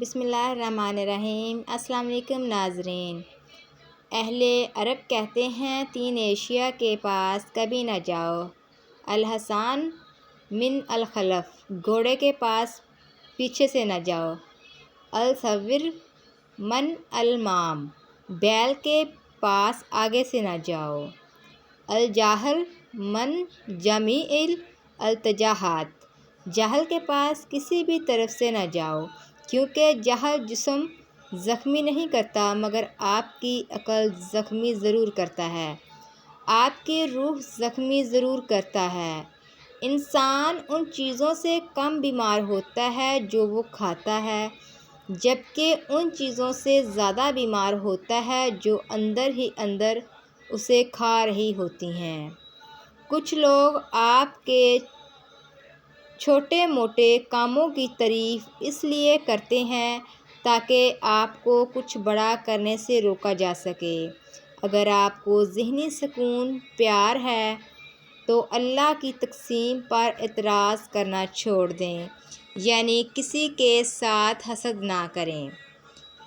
بسم اللہ الرحمن الرحیم۔ السلام علیکم ناظرین۔ اہل عرب کہتے ہیں 3 اشیاء کے پاس کبھی نہ جاؤ: الحصان من الخلف، گھوڑے کے پاس پیچھے سے نہ جاؤ، الثور من المام، بیل کے پاس آگے سے نہ جاؤ، الجہل من جمیع الاتجاہات، جہل کے پاس کسی بھی طرف سے نہ جاؤ، کیونکہ جہل جسم زخمی نہیں کرتا مگر آپ کی عقل زخمی ضرور کرتا ہے، آپ کی روح زخمی ضرور کرتا ہے۔ انسان ان چیزوں سے کم بیمار ہوتا ہے جو وہ کھاتا ہے، جبکہ ان چیزوں سے زیادہ بیمار ہوتا ہے جو اندر ہی اندر اسے کھا رہی ہوتی ہیں۔ کچھ لوگ آپ کے چھوٹے موٹے کاموں کی تعریف اس لیے کرتے ہیں تاکہ آپ کو کچھ بڑا کرنے سے روکا جا سکے۔ اگر آپ کو ذہنی سکون پیار ہے تو اللہ کی تقسیم پر اعتراض کرنا چھوڑ دیں، یعنی کسی کے ساتھ حسد نہ کریں۔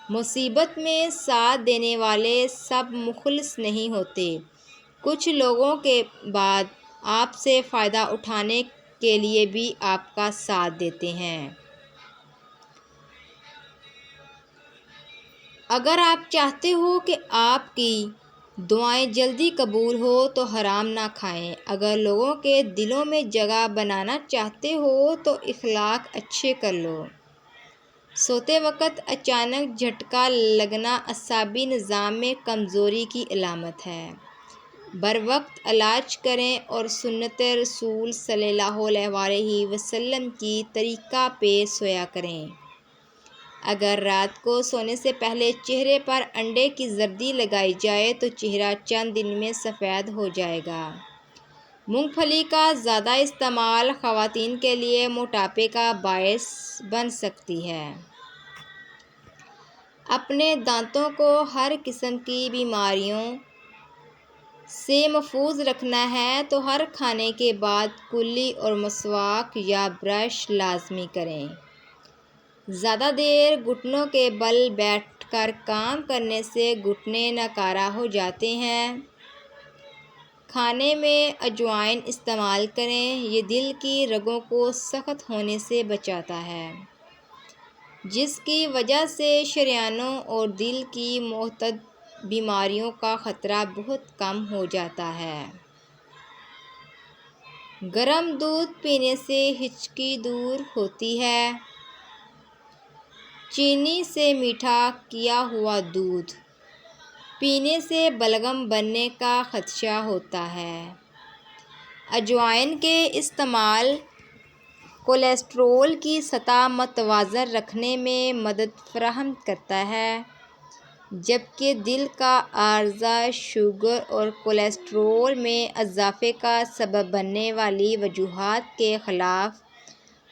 مصیبت میں ساتھ دینے والے سب مخلص نہیں ہوتے، کچھ لوگوں کے بعد آپ سے فائدہ اٹھانے کے لیے بھی آپ کا ساتھ دیتے ہیں۔ اگر آپ چاہتے ہو کہ آپ کی دعائیں جلدی قبول ہو تو حرام نہ کھائیں۔ اگر لوگوں کے دلوں میں جگہ بنانا چاہتے ہو تو اخلاق اچھے کر لو۔ سوتے وقت اچانک جھٹکا لگنا اعصابی نظام میں کمزوری کی علامت ہے۔ بروقت علاج کریں اور سنت رسول صلی اللہ علیہ وسلم کی طریقہ پہ سویا کریں۔ اگر رات کو سونے سے پہلے چہرے پر انڈے کی زردی لگائی جائے تو چہرہ چند دن میں سفید ہو جائے گا۔ مونگ پھلی کا زیادہ استعمال خواتین کے لیے موٹاپے کا باعث بن سکتی ہے۔ اپنے دانتوں کو ہر قسم کی بیماریوں سے محفوظ رکھنا ہے تو ہر کھانے کے بعد کلی اور مسواک یا برش لازمی کریں۔ زیادہ دیر گھٹنوں کے بل بیٹھ کر کام کرنے سے گھٹنے ناکارہ ہو جاتے ہیں۔ کھانے میں اجوائن استعمال کریں، یہ دل کی رگوں کو سخت ہونے سے بچاتا ہے، جس کی وجہ سے شریانوں اور دل کی معتد بیماریوں کا خطرہ بہت کم ہو جاتا ہے۔ گرم دودھ پینے سے ہچکی دور ہوتی ہے۔ چینی سے میٹھا کیا ہوا دودھ پینے سے بلغم بننے کا خدشہ ہوتا ہے۔ اجوائن کے استعمال کولیسٹرول کی سطح متوازن رکھنے میں مدد فراہم کرتا ہے، جبکہ دل کا عارضہ شوگر اور کولیسٹرول میں اضافے کا سبب بننے والی وجوہات کے خلاف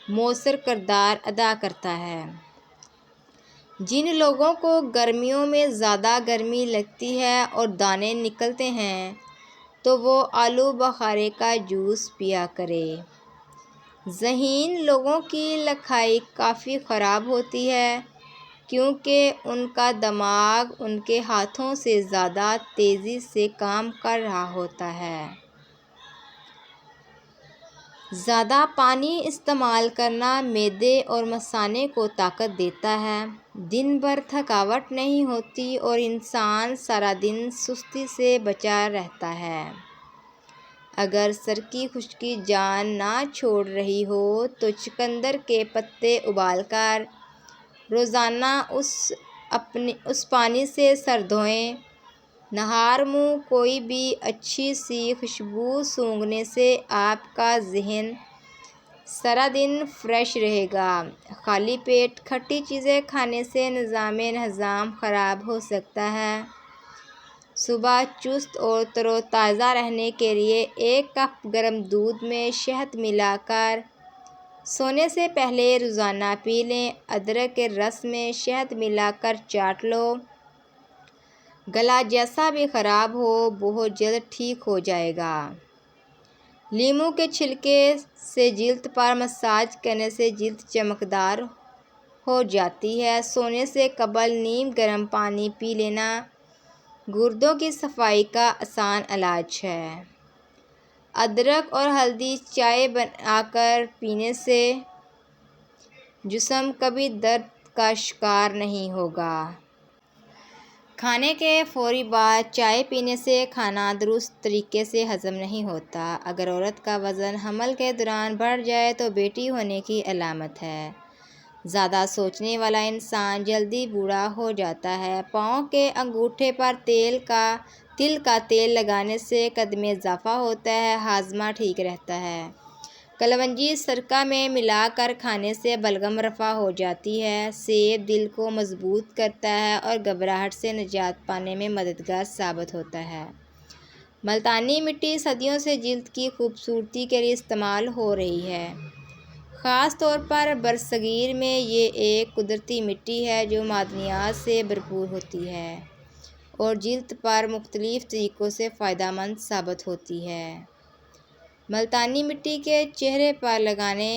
مؤثر کردار ادا کرتا ہے۔ جن لوگوں کو گرمیوں میں زیادہ گرمی لگتی ہے اور دانے نکلتے ہیں تو وہ آلو بخارے کا جوس پیا کریں۔ ذہین لوگوں کی لکھائی کافی خراب ہوتی ہے کیونکہ ان کا دماغ ان کے ہاتھوں سے زیادہ تیزی سے کام کر رہا ہوتا ہے۔ زیادہ پانی استعمال کرنا معدے اور مثانے کو طاقت دیتا ہے۔ دن بھر تھکاوٹ نہیں ہوتی اور انسان سارا دن سستی سے بچا رہتا ہے۔ اگر سر کی خشکی جان نہ چھوڑ رہی ہو تو چقندر کے پتے ابال کر روزانہ اس پانی سے سر دھوئیں۔ نہار منہ کوئی بھی اچھی سی خوشبو سونگھنے سے آپ کا ذہن سارا دن فریش رہے گا۔ خالی پیٹ کھٹی چیزیں کھانے سے نظام ہضم خراب ہو سکتا ہے۔ صبح چست اور تر و تازہ رہنے کے لیے 1 کپ گرم دودھ میں شہد ملا کر سونے سے پہلے روزانہ پی لیں۔ ادرک کے رس میں شہد ملا کر چاٹ لو، گلا جیسا بھی خراب ہو بہت جلد ٹھیک ہو جائے گا۔ لیموں کے چھلکے سے جلد پر مساج کرنے سے جلد چمکدار ہو جاتی ہے۔ سونے سے قبل نیم گرم پانی پی لینا گردوں کی صفائی کا آسان علاج ہے۔ ادرک اور ہلدی چائے بنا کر پینے سے جسم کبھی درد کا شکار نہیں ہوگا۔ کھانے کے فوری بعد چائے پینے سے کھانا درست طریقے سے ہضم نہیں ہوتا۔ اگر عورت کا وزن حمل کے دوران بڑھ جائے تو بیٹی ہونے کی علامت ہے۔ زیادہ سوچنے والا انسان جلدی بوڑھا ہو جاتا ہے۔ پاؤں کے انگوٹھے پر تل کا تیل لگانے سے قد میں اضافہ ہوتا ہے، ہاضمہ ٹھیک رہتا ہے۔ کلونجی سرکہ میں ملا کر کھانے سے بلغم رفع ہو جاتی ہے۔ سیب دل کو مضبوط کرتا ہے اور گھبراہٹ سے نجات پانے میں مددگار ثابت ہوتا ہے۔ ملتانی مٹی صدیوں سے جلد کی خوبصورتی کے لیے استعمال ہو رہی ہے۔ خاص طور پر برصغیر میں یہ ایک قدرتی مٹی ہے جو معدنیات سے بھرپور ہوتی ہے اور جلد پر مختلف طریقوں سے فائدہ مند ثابت ہوتی ہے۔ ملتانی مٹی کے چہرے پر لگانے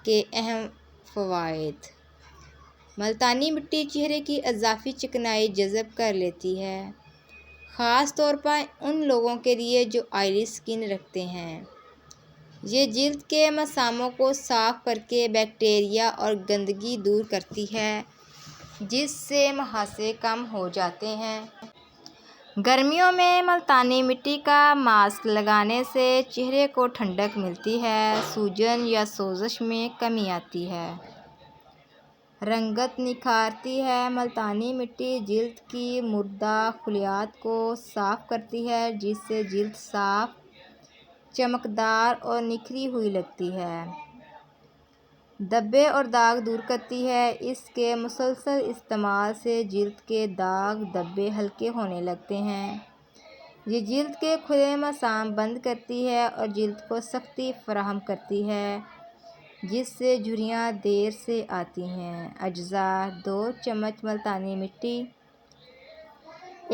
کے اہم فوائد۔ ملتانی مٹی چہرے کی اضافی چکنائی جذب کر لیتی ہے، خاص طور پر ان لوگوں کے لیے جو آئلی اسکن رکھتے ہیں۔ یہ جلد کے مساموں کو صاف کرکے بیکٹیریا اور گندگی دور کرتی ہے، جس سے مہاسے کم ہو جاتے ہیں۔ گرمیوں میں ملتانی مٹی کا ماسک لگانے سے چہرے کو ٹھنڈک ملتی ہے، سوجن یا سوزش میں کمی آتی ہے، رنگت نکھارتی ہے۔ ملتانی مٹی جلد کی مردہ خلیات کو صاف کرتی ہے، جس سے جلد صاف، چمکدار اور نکھری ہوئی لگتی ہے۔ دھبے اور داغ دور کرتی ہے۔ اس کے مسلسل استعمال سے جلد کے داغ دھبے ہلکے ہونے لگتے ہیں۔ یہ جلد کے کھلے مسام بند کرتی ہے اور جلد کو سختی فراہم کرتی ہے، جس سے جھریاں دیر سے آتی ہیں۔ اجزاء: 2 چمچ ملتانی مٹی،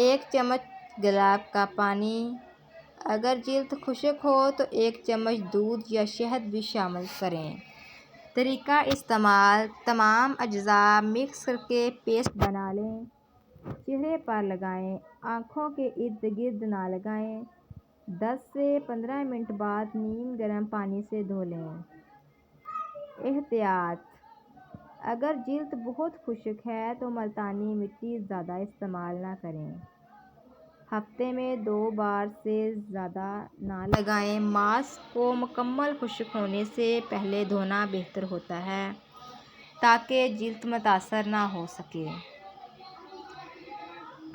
1 چمچ گلاب کا پانی۔ اگر جلد خشک ہو تو 1 چمچ دودھ یا شہد بھی شامل کریں۔ طریقہ استعمال: تمام اجزاء مکس کرکے پیسٹ بنا لیں، چہرے پر لگائیں، آنکھوں کے ارد گرد نہ لگائیں۔ 10 سے 15 منٹ بعد نیم گرم پانی سے دھو لیں۔ احتیاط: اگر جلد بہت خشک ہے تو ملتانی مٹی زیادہ استعمال نہ کریں۔ ہفتے میں 2 بار سے زیادہ نہ لگائیں۔ ماسک کو مکمل خشک ہونے سے پہلے دھونا بہتر ہوتا ہے تاکہ جلد متاثر نہ ہو سکے۔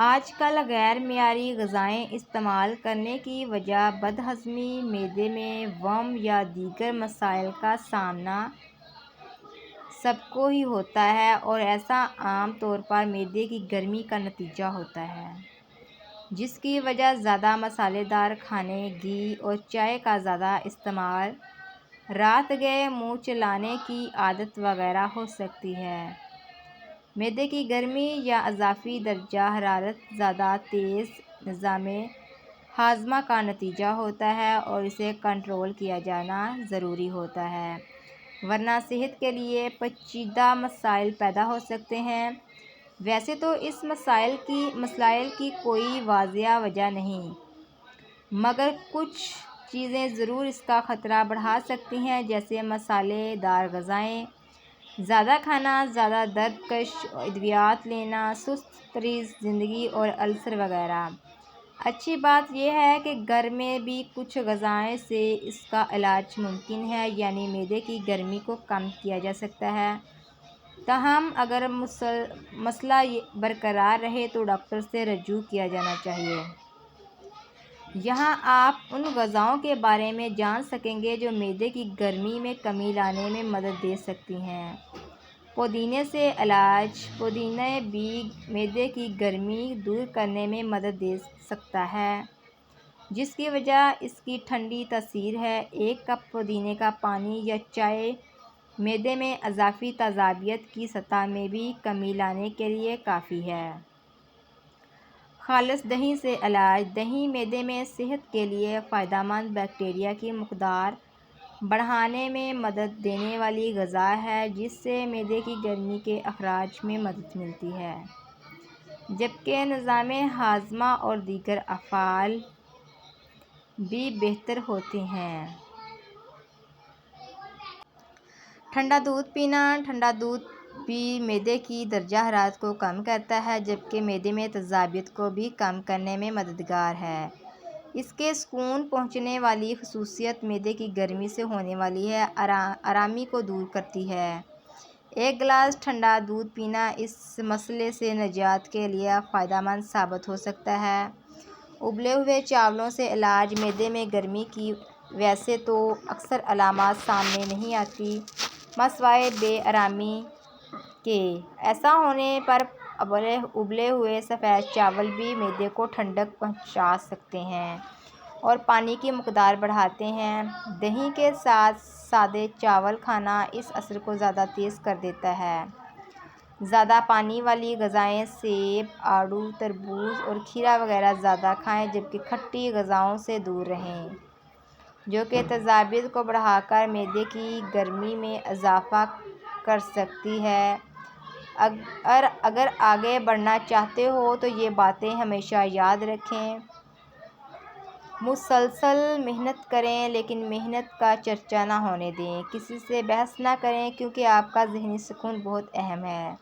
آج کل غیر معیاری غذائیں استعمال کرنے کی وجہ بد ہضمی، معدے میں ورم یا دیگر مسائل کا سامنا سب کو ہی ہوتا ہے اور ایسا عام طور پر معدے کی گرمی کا نتیجہ ہوتا ہے، جس کی وجہ زیادہ مسالے دار کھانے، گھی اور چائے کا زیادہ استعمال، رات گئے منہ چلانے کی عادت وغیرہ ہو سکتی ہے۔ معدے کی گرمی یا اضافی درجہ حرارت زیادہ تیز نظام ہاضمہ کا نتیجہ ہوتا ہے اور اسے کنٹرول کیا جانا ضروری ہوتا ہے، ورنہ صحت کے لیے پیچیدہ مسائل پیدا ہو سکتے ہیں۔ ویسے تو اس مسائل کی کوئی واضح وجہ نہیں، مگر کچھ چیزیں ضرور اس کا خطرہ بڑھا سکتی ہیں، جیسے مسالے دار غذائیں زیادہ کھانا، زیادہ درد کش ادویات لینا، سست طرز زندگی اور السر وغیرہ۔ اچھی بات یہ ہے کہ گھر میں بھی کچھ غذائیں سے اس کا علاج ممکن ہے، یعنی معدے کی گرمی کو کم کیا جا سکتا ہے۔ تاہم اگر مسئلہ برقرار رہے تو ڈاکٹر سے رجوع کیا جانا چاہیے۔ یہاں آپ ان غذاؤں کے بارے میں جان سکیں گے جو معدے کی گرمی میں کمی لانے میں مدد دے سکتی ہیں۔ پودینے سے علاج: پودینہ بھی معدے کی گرمی دور کرنے میں مدد دے سکتا ہے، جس کی وجہ اس کی ٹھنڈی تاثیر ہے۔ 1 کپ پودینے کا پانی یا چائے معدے میں اضافی تیزابیت کی سطح میں بھی کمی لانے کے لیے کافی ہے۔ خالص دہی سے علاج: دہی معدے میں صحت کے لیے فائدہ مند بیکٹیریا کی مقدار بڑھانے میں مدد دینے والی غذا ہے، جس سے معدے کی گرمی کے اخراج میں مدد ملتی ہے، جبکہ نظام ہاضمہ اور دیگر افعال بھی بہتر ہوتے ہیں۔ ٹھنڈا دودھ پینا۔ ٹھنڈا دودھ بھی معدے کی درجہ حرارت کو کم کرتا ہے، جبکہ معدے میں تیزابیت کو بھی کم کرنے میں مددگار ہے۔ اس کے سکون پہنچانے والی خصوصیت معدے کی گرمی سے ہونے والی آرامی کو دور کرتی ہے۔ ایک گلاس ٹھنڈا دودھ پینا اس مسئلے سے نجات کے لیے فائدہ مند ثابت ہو سکتا ہے۔ ابلے ہوئے چاولوں سے علاج۔ معدے میں گرمی کی ویسے تو اکثر علامات سامنے نہیں آتی، مسوائے بے آرامی کے۔ ایسا ہونے پر ابلے ہوئے سفید چاول بھی معدے کو ٹھنڈک پہنچا سکتے ہیں اور پانی کی مقدار بڑھاتے ہیں۔ دہی کے ساتھ سادے چاول کھانا اس اثر کو زیادہ تیز کر دیتا ہے۔ زیادہ پانی والی غذائیں سیب، آڑو، تربوز اور کھیرا وغیرہ زیادہ کھائیں، جبکہ کھٹی غذاؤں سے دور رہیں، جو کہ تیزابیت کو بڑھا کر معدے کی گرمی میں اضافہ کر سکتی ہے۔ اگر آگے بڑھنا چاہتے ہو تو یہ باتیں ہمیشہ یاد رکھیں۔ مسلسل محنت کریں، لیکن محنت کا چرچا نہ ہونے دیں۔ کسی سے بحث نہ کریں، کیونکہ آپ کا ذہنی سکون بہت اہم ہے۔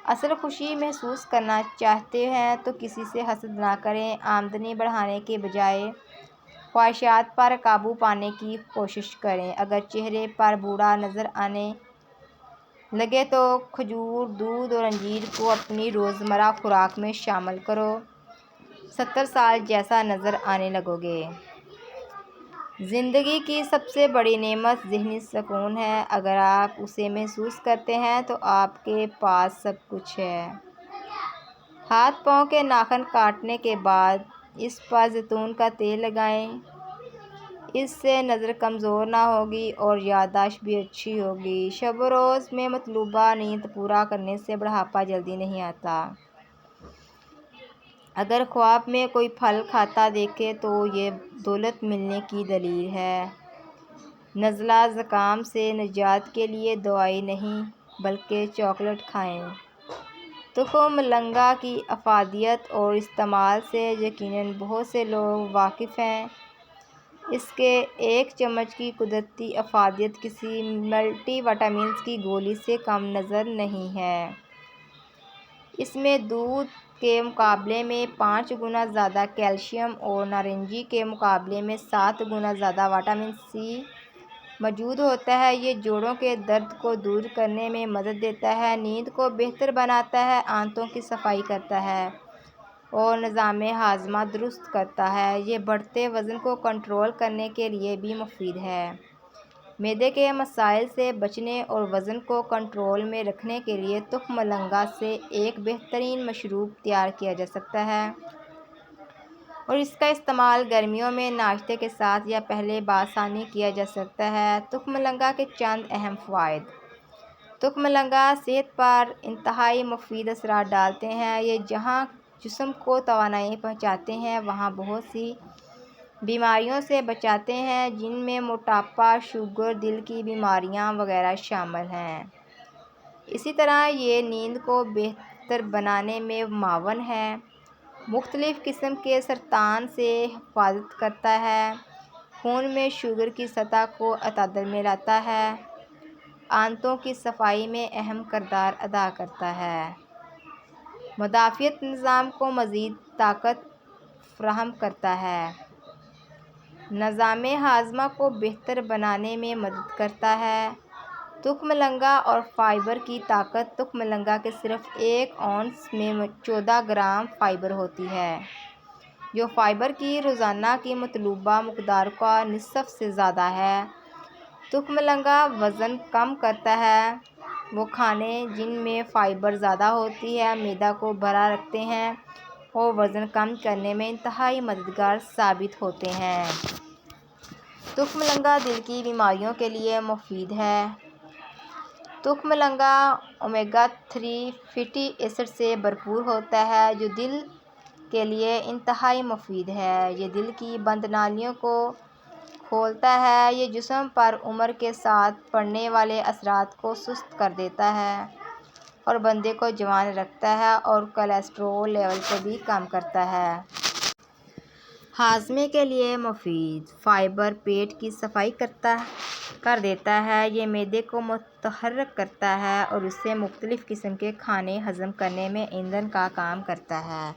اصل خوشی محسوس کرنا چاہتے ہیں تو کسی سے حسد نہ کریں۔ آمدنی بڑھانے کے بجائے خواہشات پر قابو پانے کی کوشش کریں۔ اگر چہرے پر بوڑھا نظر آنے لگے تو کھجور، دودھ اور انجیر کو اپنی روزمرہ خوراک میں شامل کرو۔ 70 سال جیسا نظر آنے لگو گے۔ زندگی کی سب سے بڑی نعمت ذہنی سکون ہے۔ اگر آپ اسے محسوس کرتے ہیں تو آپ کے پاس سب کچھ ہے۔ ہاتھ پاؤں کے ناخن کاٹنے کے بعد اس پر زیتون کا تیل لگائیں۔ اس سے نظر کمزور نہ ہوگی اور یادداشت بھی اچھی ہوگی۔ شب و روز میں مطلوبہ نیند پورا کرنے سے بڑھاپا جلدی نہیں آتا۔ اگر خواب میں کوئی پھل کھاتا دیکھیں تو یہ دولت ملنے کی دلیل ہے۔ نزلہ زکام سے نجات کے لیے دوائی نہیں بلکہ چاکلیٹ کھائیں۔ تخم مرنگا کی افادیت اور استعمال سے یقیناً بہت سے لوگ واقف ہیں۔ اس کے ایک چمچ کی قدرتی افادیت کسی ملٹی وٹامنز کی گولی سے کم نظر نہیں ہے۔ اس میں دودھ کے مقابلے میں 5 گنا زیادہ کیلشیم اور نارنجی کے مقابلے میں 7 گنا زیادہ وٹامن سی موجود ہوتا ہے۔ یہ جوڑوں کے درد کو دور کرنے میں مدد دیتا ہے، نیند کو بہتر بناتا ہے، آنتوں کی صفائی کرتا ہے اور نظام ہاضمہ درست کرتا ہے۔ یہ بڑھتے وزن کو کنٹرول کرنے کے لیے بھی مفید ہے۔ معدے کے مسائل سے بچنے اور وزن کو کنٹرول میں رکھنے کے لیے تخم مرنگا سے ایک بہترین مشروب تیار کیا جا سکتا ہے اور اس کا استعمال گرمیوں میں ناشتے کے ساتھ یا پہلے بآسانی کیا جا سکتا ہے۔ تخم مرنگا کے چند اہم فوائد۔ تخم مرنگا صحت پر انتہائی مفید اثرات ڈالتے ہیں۔ یہ جہاں جسم کو توانائی پہنچاتے ہیں، وہاں بہت سی بیماریوں سے بچاتے ہیں، جن میں موٹاپا، شوگر، دل کی بیماریاں وغیرہ شامل ہیں۔ اسی طرح یہ نیند کو بہتر بنانے میں معاون ہے، مختلف قسم کے سرطان سے حفاظت کرتا ہے، خون میں شوگر کی سطح کو اعتدال میں لاتا ہے، آنتوں کی صفائی میں اہم کردار ادا کرتا ہے، مدافعتی نظام کو مزید طاقت فراہم کرتا ہے، نظام ہاضمہ کو بہتر بنانے میں مدد کرتا ہے۔ تخم مرنگا اور فائبر کی طاقت۔ تخم مرنگا کے صرف 1 اونس میں 14 گرام فائبر ہوتی ہے، جو فائبر کی روزانہ کی مطلوبہ مقدار کا نصف سے زیادہ ہے۔ تخم مرنگا وزن کم کرتا ہے۔ وہ کھانے جن میں فائبر زیادہ ہوتی ہے معدہ کو بھرا رکھتے ہیں اور وزن کم کرنے میں انتہائی مددگار ثابت ہوتے ہیں۔ تخم مرنگا دل کی بیماریوں کے لیے مفید ہے۔ تخم مرنگا اومیگا 3 فیٹی ایسڈ سے بھرپور ہوتا ہے، جو دل کے لیے انتہائی مفید ہے۔ یہ دل کی بند نالیوں کو کھولتا ہے۔ یہ جسم پر عمر کے ساتھ پڑنے والے اثرات کو سست کر دیتا ہے اور بندے کو جوان رکھتا ہے اور کولیسٹرول لیول کو بھی کم کرتا ہے۔ ہاضمے کے لیے مفید فائبر پیٹ کی صفائی کر دیتا ہے۔ یہ معدے کو متحرک کرتا ہے اور اسے مختلف قسم کے کھانے ہضم کرنے میں ایندھن کا کام کرتا ہے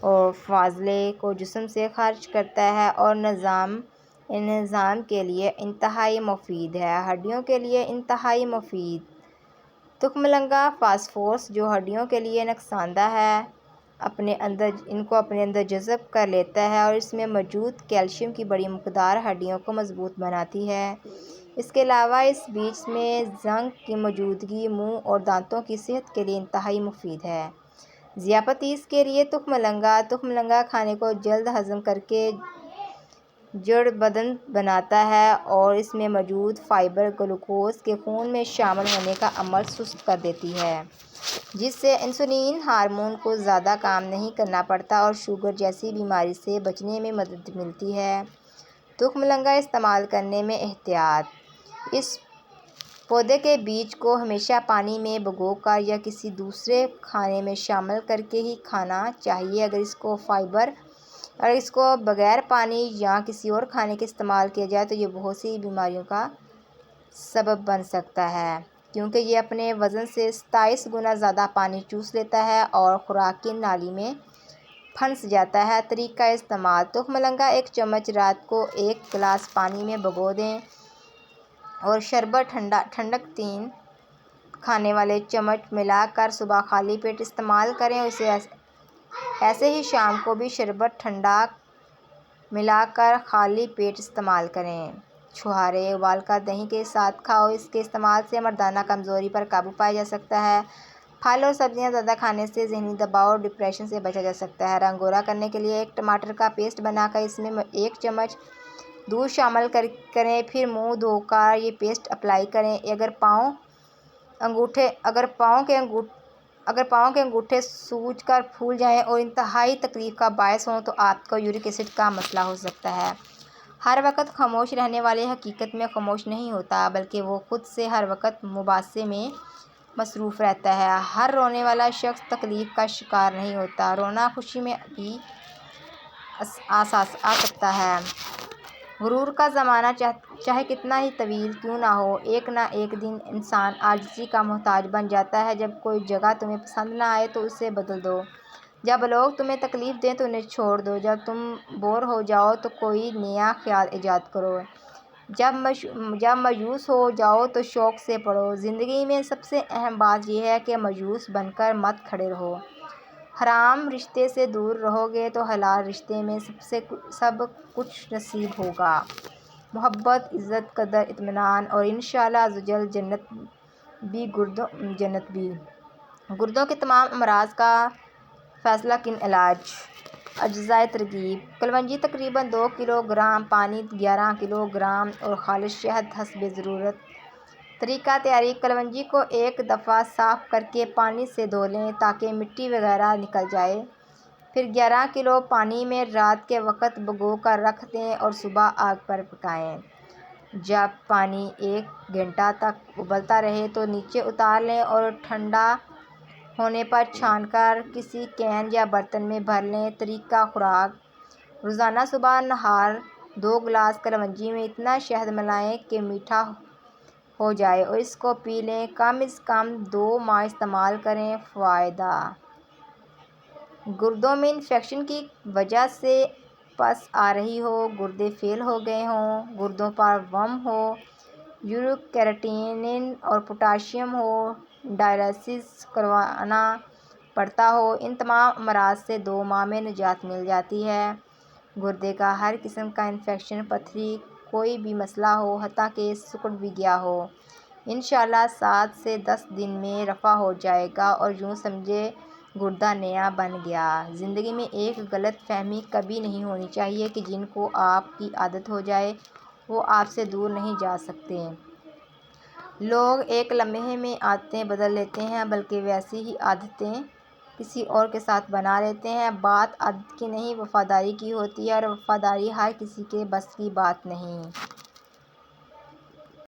اور فاضلے کو جسم سے خارج کرتا ہے اور نظام کے لیے انتہائی مفید ہے۔ ہڈیوں کے لیے انتہائی مفید تخم مرغ فاسفورس جو ہڈیوں کے لیے نقصان دہ ہے ان کو اپنے اندر جذب کر لیتا ہے اور اس میں موجود کیلشیم کی بڑی مقدار ہڈیوں کو مضبوط بناتی ہے۔ اس کے علاوہ اس بیج میں زنک کی موجودگی منہ اور دانتوں کی صحت کے لیے انتہائی مفید ہے۔ ذیابیطس کے لیے تخم مرغ کھانے کو جلد ہضم کرکے جڑ بدن بناتا ہے اور اس میں موجود فائبر گلوکوز کے خون میں شامل ہونے کا عمل سست کر دیتی ہے، جس سے انسولین ہارمون کو زیادہ کام نہیں کرنا پڑتا اور شوگر جیسی بیماری سے بچنے میں مدد ملتی ہے۔ تخم مرغ استعمال کرنے میں احتیاط: اس پودے کے بیج کو ہمیشہ پانی میں بھگو کر یا کسی دوسرے کھانے میں شامل کرکے ہی کھانا چاہیے۔ اگر اس کو بغیر پانی یا کسی اور کھانے کے استعمال کیا جائے تو یہ بہت سی بیماریوں کا سبب بن سکتا ہے، کیونکہ یہ اپنے وزن سے 27 گنا زیادہ پانی چوس لیتا ہے اور خوراک کی نالی میں پھنس جاتا ہے۔ طریقہ استعمال: تخم مرغ ایک چمچ رات کو 1 گلاس پانی میں بھگو دیں اور شربت ٹھنڈک 3 کھانے والے چمچ ملا کر صبح خالی پیٹ استعمال کریں۔ ایسے ہی شام کو بھی شربت ٹھنڈک ملا کر خالی پیٹ استعمال کریں۔ چھہارے ابال کر دہی کے ساتھ کھاؤ: اس کے استعمال سے مردانہ کمزوری پر قابو پایا جا سکتا ہے۔ پھل اور سبزیاں زیادہ کھانے سے ذہنی دباؤ اور ڈپریشن سے بچا جا سکتا ہے۔ رنگ گورا کرنے کے لیے ایک ٹماٹر کا پیسٹ بنا کر اس میں 1 چمچ دودھ شامل کریں، پھر منہ دھو کر یہ پیسٹ اپلائی کریں۔ اگر پاؤں کے انگوٹھے سوج کر پھول جائیں اور انتہائی تکلیف کا باعث ہوں تو آپ کو یورک ایسڈ کا مسئلہ ہو سکتا ہے۔ ہر وقت خاموش رہنے والا حقیقت میں خاموش نہیں ہوتا، بلکہ وہ خود سے ہر وقت مباحثے میں مصروف رہتا ہے۔ ہر رونے والا شخص تکلیف کا شکار نہیں ہوتا۔ رونا خوشی میں بھی آ سکتا ہے۔ غرور کا زمانہ چاہے کتنا ہی طویل کیوں نہ ہو، ایک نہ ایک دن انسان عاجزی کا محتاج بن جاتا ہے۔ جب کوئی جگہ تمہیں پسند نہ آئے تو اسے بدل دو۔ جب لوگ تمہیں تکلیف دیں تو انہیں چھوڑ دو۔ جب تم بور ہو جاؤ تو کوئی نیا خیال ایجاد کرو۔ جب مایوس ہو جاؤ تو شوق سے پڑھو۔ زندگی میں سب سے اہم بات یہ ہے کہ مایوس بن کر مت کھڑے رہو۔ حرام رشتے سے دور رہو گے تو حلال رشتے میں سب کچھ نصیب ہوگا: محبت، عزت، قدر، اطمینان اور انشاءاللہ عزوجل جنت بھی۔ گردوں کے تمام امراض کا فیصلہ کن علاج: اجزائے ترکیب: کلونجی تقریباً 2 کلو گرام، پانی 11 کلو گرام اور خالص شہد حسب ضرورت۔ طریقہ تیاری: کلونجی کو 1 دفعہ صاف کرکے پانی سے دھو لیں تاکہ مٹی وغیرہ نکل جائے، پھر 11 کلو پانی میں رات کے وقت بھگو کر رکھ دیں اور صبح آگ پر پکائیں۔ جب پانی 1 گھنٹہ تک ابلتا رہے تو نیچے اتار لیں اور ٹھنڈا ہونے پر چھان کر کسی کین یا برتن میں بھر لیں۔ طریقہ خوراک: روزانہ صبح نہار 2 گلاس کلونجی میں اتنا شہد ملائیں کہ میٹھا ہو جائے اور اس کو پی لیں۔ کم از کم 2 ماہ استعمال کریں۔ فائدہ: گردوں میں انفیکشن کی وجہ سے پس آ رہی ہو، گردے فیل ہو گئے ہوں، گردوں پر ورم ہو، یورک کریٹینین اور پوٹاشیم ہو، ڈائلیسس کروانا پڑتا ہو، ان تمام امراض سے 2 ماہ میں نجات مل جاتی ہے۔ گردے کا ہر قسم کا انفیکشن، پتھری، کوئی بھی مسئلہ ہو، حتیٰ کہ سکڑ بھی گیا ہو، انشاءاللہ 7 سے 10 دن میں رفع ہو جائے گا اور یوں سمجھیں گردہ نیا بن گیا۔ زندگی میں ایک غلط فہمی کبھی نہیں ہونی چاہیے کہ جن کو آپ کی عادت ہو جائے وہ آپ سے دور نہیں جا سکتے۔ لوگ ایک لمحے میں عادتیں بدل لیتے ہیں، بلکہ ویسی ہی عادتیں کسی اور کے ساتھ بنا لیتے ہیں۔ بات عدد کی نہیں، وفاداری کی ہوتی ہے، اور وفاداری ہر کسی کے بس کی بات نہیں۔